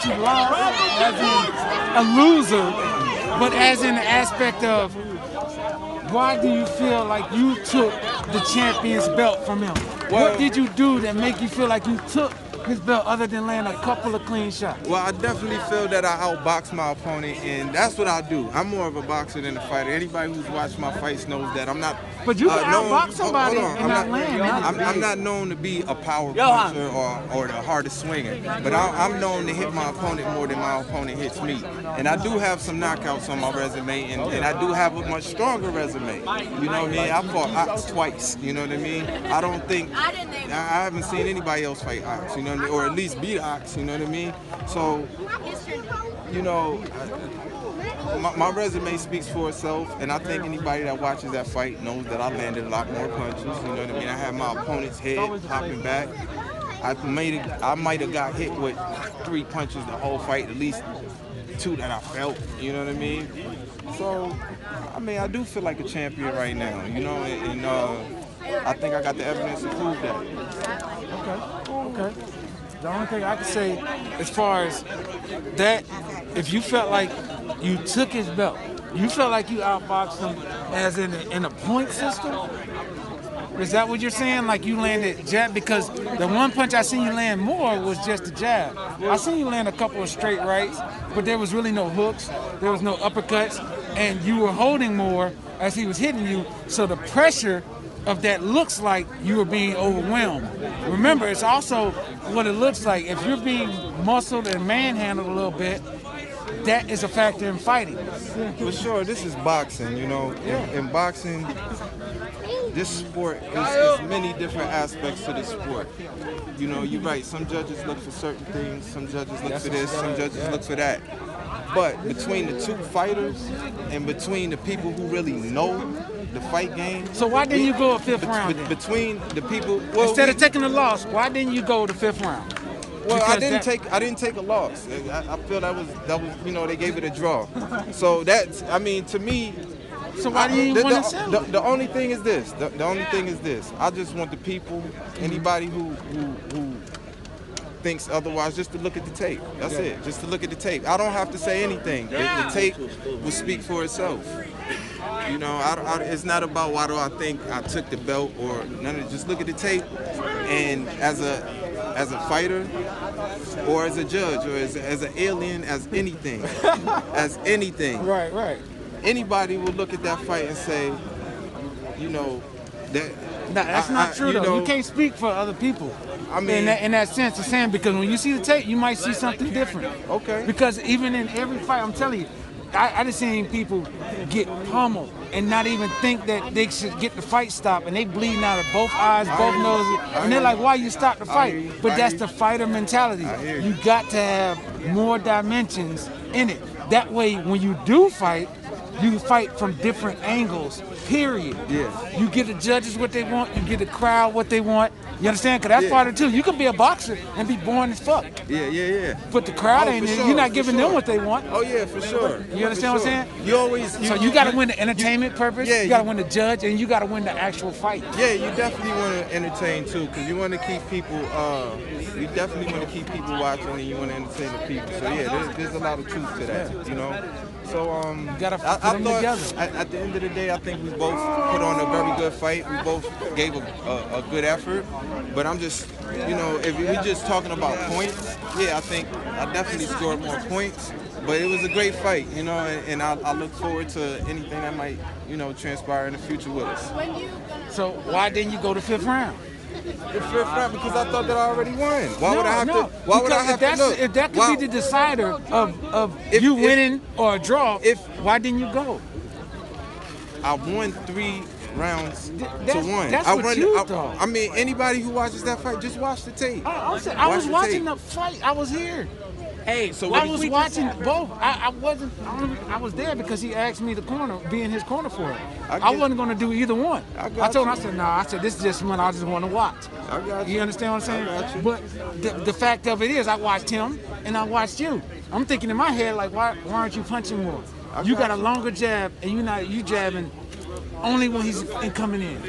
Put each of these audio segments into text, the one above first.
you lost as in a loser, but as in the aspect of why do you feel like you took the champion's belt from him? What did you do that make you feel like you took his belt other than landing a couple of clean shots? Well, I definitely feel that I outboxed my opponent, and that's what I do. I'm more of a boxer than a fighter. Anybody who's watched my fights knows that I'm not. But you can known, outbox somebody hold on, and not land. I'm not known to be a power puncher or the hardest swinger, but I'm known to hit my opponent more than my opponent hits me. And I do have some knockouts on my resume, and I do have a much stronger resume. You know what I mean? I fought Ox twice. You know what I mean? I don't think I haven't seen anybody else fight Ox. You know what I mean? Or at least beat Ox. You know what I mean? So, you know. My resume speaks for itself, and I think anybody that watches that fight knows that I landed a lot more punches. You know what I mean? I had my opponent's head popping back. I might have got hit with 3 punches the whole fight, at least 2 that I felt. You know what I mean? So, I mean, I do feel like a champion right now. You know, and I think I got the evidence to prove that. Okay. The only thing I can say, as far as that, if you felt like you took his belt, you felt like you outboxed him as in a point system? Is that what you're saying? Like you landed jab? Because the one punch I seen you land more was just a jab. I seen you land a couple of straight rights, but there was really no hooks, there was no uppercuts, and you were holding more as he was hitting you, so the pressure of that looks like you were being overwhelmed. Remember, it's also what it looks like. If you're being muscled and manhandled a little bit, that is a factor in fighting. For sure, this is boxing, you know. In boxing, this sport is many different aspects to the sport. You know, you're right, some judges look for certain things, some judges look for this, some judges look for that. But between the two fighters and between the people who really know the fight game. So why didn't you go a fifth round then? Between the people, instead of taking a loss, why didn't you go the fifth round? Well, because I didn't take a loss. I feel that was you know, they gave it a draw. So that's, I mean, to me. So why didn't you want to sell it? The only thing is this. The only thing is this. I just want the people, anybody who thinks otherwise, just to look at the tape. That's it. Just to look at the tape. I don't have to say anything. The tape will speak for itself. You know, it's not about why do I think I took the belt or none of it. Just look at the tape, and as a fighter, or as a judge, or as an alien, as anything, Right. Anybody will look at that fight and say, you know, that. No, that's not true though. You can't speak for other people. I mean, in that sense of saying, because when you see the tape, you might see something different. Okay. Because even in every fight, I'm telling you, I just seen people get pummeled and not even think that they should get the fight stopped, and they bleeding out of both eyes, both noses, and they're like, why you stop the fight? But that's the fighter mentality. You got to have more dimensions in it. That way, when you do fight, you fight from different angles, period. Yeah. You get the judges what they want, you get the crowd what they want. You understand? Because that's part of it too. You can be a boxer and be boring as fuck. Yeah. But the crowd ain't in. You're not giving them what they want. Oh yeah, for sure. You understand what I'm saying? You always. So you got to win the entertainment purpose. Yeah, you got to win the judge, and you got to win the actual fight. Yeah, you definitely want to entertain too, because you want to keep people. You definitely want to keep people watching, and you want to entertain the people. So yeah, there's a lot of truth to that. You know. So you gotta put them together. together. At the end of the day, I think we both put on a very good fight. We both gave a good effort. But I'm just, you know, if we're just talking about points, yeah, I think I definitely scored more points. But it was a great fight, you know, and I look forward to anything that might, you know, transpire in the future with us. So why didn't you go to fifth round? The fifth round, because I thought that I already won. Why would I have to? Why would I have to look? If that could be the decider of you winning or a draw, why didn't you go? I won 3 rounds to 1. That's what you thought. I mean, anybody who watches that fight, just watch the tape. I was watching the fight. I was here. Hey, so I was watching both. I was there because he asked me to be in his corner for it. I wasn't going to do either one. I told him, I said, nah, this is just one I just want to watch. I got you. You understand what I'm saying? I got you. But the fact of it is, I watched him and I watched you. I'm thinking in my head, like, why aren't you punching more? You got a longer jab and you jabbing only when he's coming in.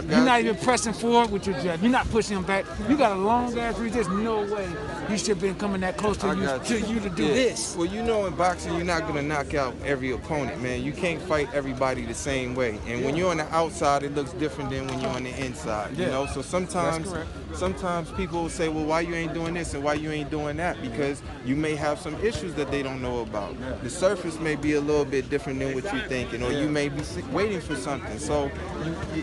You're not even pressing forward with your jab. You're not pushing him back. You got a long ass reach. There's no way he should have been coming that close to you to do this. Well, you know, in boxing, you're not going to knock out every opponent, man. You can't fight everybody the same way. And when you're on the outside, it looks different than when you're on the inside, you know? So sometimes people will say, well, why you ain't doing this and why you ain't doing that? Because you may have some issues that they don't know about. The surface may be a little bit different than what you're thinking, or you may be waiting for something. So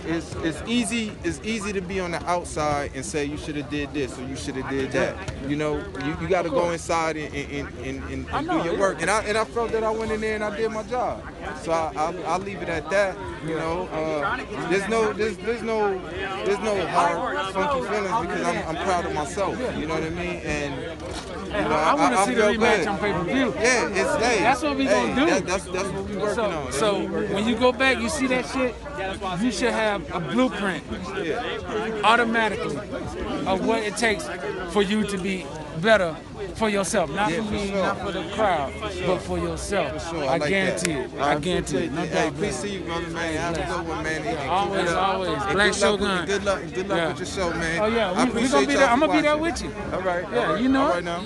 it's easy to be on the outside and say you should have did this or you should have did that. You know, you got to go inside and do your work. And I felt that I went in there and I did my job. So I'll leave it at that. You know, there's no hard, funky feelings because I'm proud of myself. You know what I mean? And you know, I want to see the feel rematch good. on pay-per-view. Yeah, that's what we gonna do. That's what we working on. So when you go back, you see that shit, you should have a blueprint automatically of what it takes for you to be better for yourself, not for me, not for the crowd, but for yourself. For sure. I guarantee it. I guarantee it. No doubt. Hey, peace to you, brother, man. Have a good one, man. And always. Black Shogun. Good luck with your show, man. Oh yeah, we gonna be there. I'm gonna be there with you. All right. Yeah, you know. All right now.